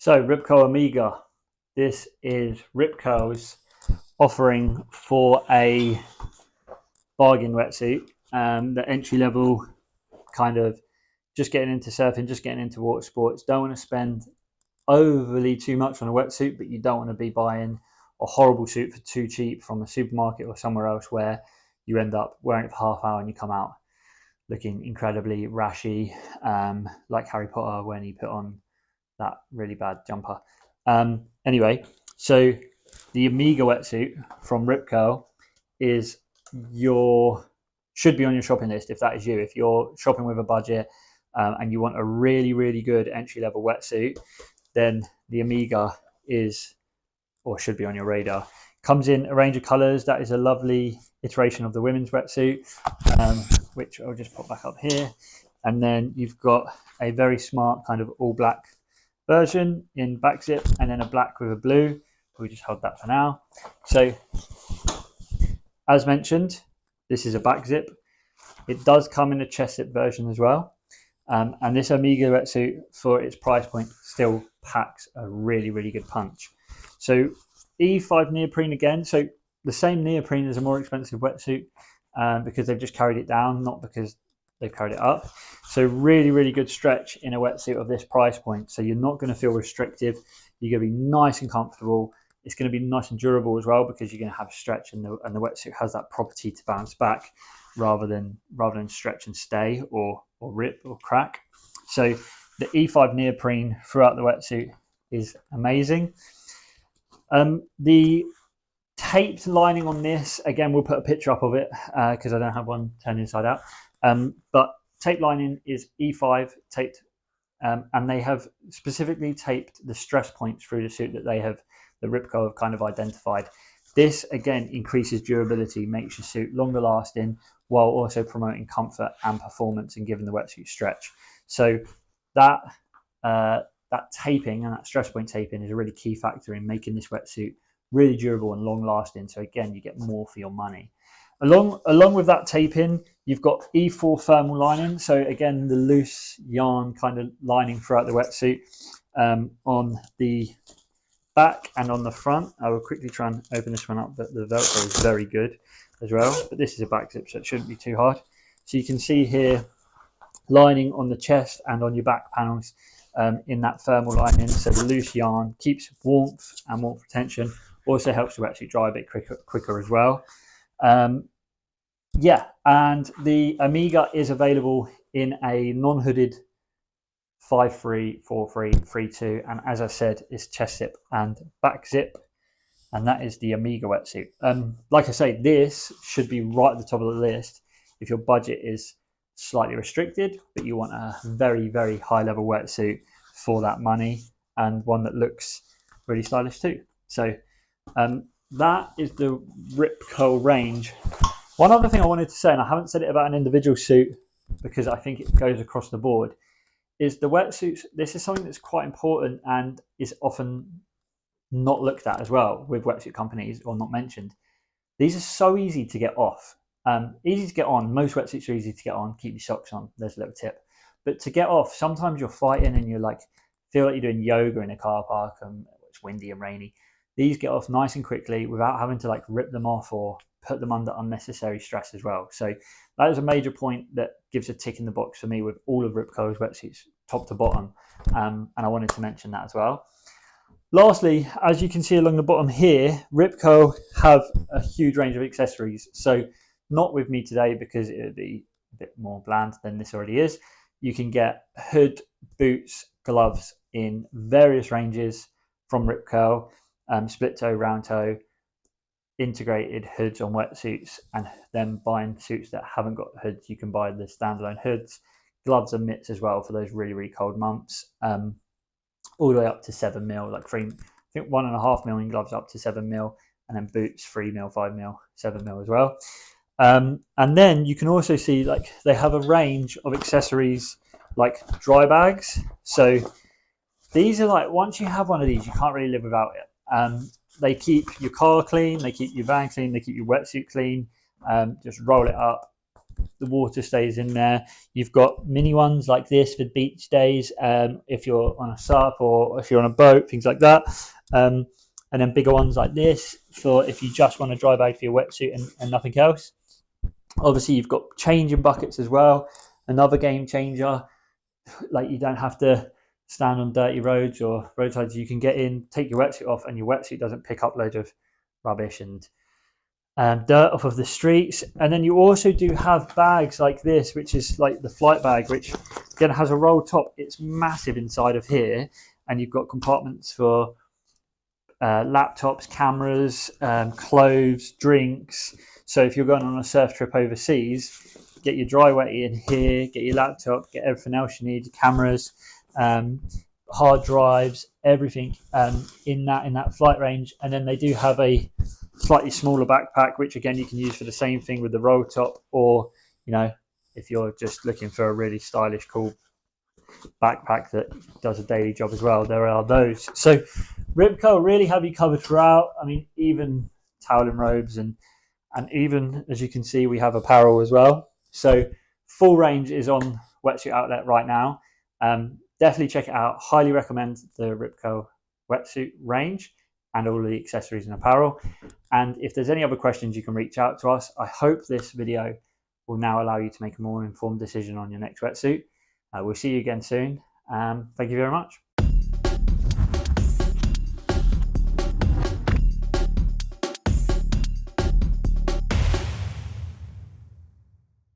So Ripco Amiga, this is Ripco's offering for a bargain wetsuit, the entry level kind of just getting into surfing, just getting into water sports. Don't want to spend overly too much on a wetsuit, but you don't want to be buying a horrible suit for too cheap from a supermarket or somewhere else where you end up wearing it for half hour and you come out looking incredibly rashy, like Harry Potter when he put on that really bad jumper. Anyway, so the Amiga wetsuit from Ripco is should be on your shopping list if that is you. If you're shopping with a budget and you want a really good entry level wetsuit, then the Amiga is or should be on your radar. Comes in a range of colors. That is a lovely iteration of the women's wetsuit, which I'll just pop back up here. And then you've got a very smart kind of all black version in back zip, and then a black with a blue. We'll just hold that for now. So as mentioned, this is a back zip. It does come in a chest zip version as well. And this Amiga wetsuit, for its price point, still packs a really good punch. So E5 neoprene again. So the same neoprene as a more expensive wetsuit because they've just carried it down, not because they've carried it up. So really good stretch in a wetsuit of this price point. So you're not going to feel restrictive. You're going to be nice and comfortable. It's going to be nice and durable as well because you're going to have stretch, and the wetsuit has that property to bounce back rather than stretch and stay or rip or crack. So the E5 neoprene throughout the wetsuit is amazing. The taped lining on this, again, we'll put a picture up of it because I don't have one turned inside out. But tape lining is E5 taped, and they have specifically taped the stress points through the suit that the Ripco have kind of identified. This again increases durability, makes your suit longer lasting, while also promoting comfort and performance and giving the wetsuit stretch. So that taping and that stress point taping is a really key factor in making this wetsuit really durable and long lasting. So again, you get more for your money. Along with that taping, you've got E4 thermal lining. So again, the loose yarn kind of lining throughout the wetsuit on the back and on the front. I will quickly try and open this one up, but the Velcro is very good as well. But this is a back zip, so it shouldn't be too hard. So you can see here lining on the chest and on your back panels in that thermal lining. So the loose yarn keeps warmth and warmth retention. Also helps the wetsuit dry a bit quicker as well. Yeah, and the Amiga is available in a non-hooded 5.3, 4.3, 3.2, and as I said, it's chest zip and back zip, and that is the Amiga wetsuit. Like I say, this should be right at the top of the list if your budget is slightly restricted, but you want a very high level wetsuit for that money and one that looks really stylish too. So that is the Ripco range. One other thing I wanted to say, and I haven't said it about an individual suit because I think it goes across the board, is the wetsuits. This is something that's quite important and is often not looked at as well with wetsuit companies, or not mentioned. These are so easy to get off. Easy to get on. Most wetsuits are easy to get on. Keep your socks on. There's a little tip. But to get off, sometimes you're fighting and you're like, feel like you're doing yoga in a car park and it's windy and rainy. These get off nice and quickly without having to like rip them off or put them under unnecessary stress as well. So that is a major point that gives a tick in the box for me with all of Ripco's wetsuits, top to bottom. And I wanted to mention that as well. Lastly, as you can see along the bottom here, Ripco have a huge range of accessories. So not with me today because it would be a bit more bland than this already is. You can get hood, boots, gloves in various ranges from Ripco, split toe, round toe, integrated hoods on wetsuits, and then buying suits that haven't got hoods, you can buy the standalone hoods, gloves and mitts as well for those really cold months, all the way up to 7 mil, like I think 1.5 million gloves up to 7 mil, and then boots 3 mil, 5 mil, 7 mil as well. And then you can also see like they have a range of accessories like dry bags. So these are like, once you have one of these, you can't really live without it. They keep your car clean, they keep your van clean, they keep your wetsuit clean. Just roll it up, the water stays in there. You've got mini ones like this for beach days, if you're on a SUP or if you're on a boat, things like that. And then bigger ones like this for if you just want to dry bag for your wetsuit and nothing else. Obviously, you've got changing buckets as well. Another game changer. Like, you don't have to stand on dirty roads or roadsides. You can get in, take your wetsuit off, and your wetsuit doesn't pick up loads of rubbish and dirt off of the streets. And then you also do have bags like this, which is like the flight bag, which again has a roll top. It's massive inside of here, and you've got compartments for laptops, cameras, clothes, drinks. So if you're going on a surf trip overseas, get your dry wetty in here, get your laptop, get everything else you need, cameras, hard drives, everything in that flight range. And then they do have a slightly smaller backpack, which again you can use for the same thing with the roll top, or if you're just looking for a really stylish, cool backpack that does a daily job as well, there are those. So Rip Curl really have you covered throughout. I mean, even toweling robes and even, as you can see, we have apparel as well. So full range is on Wetsuit Outlet right now. Definitely check it out. Highly recommend the Rip Curl wetsuit range and all of the accessories and apparel. And if there's any other questions, you can reach out to us. I hope this video will now allow you to make a more informed decision on your next wetsuit. We'll see you again soon. Thank you very much.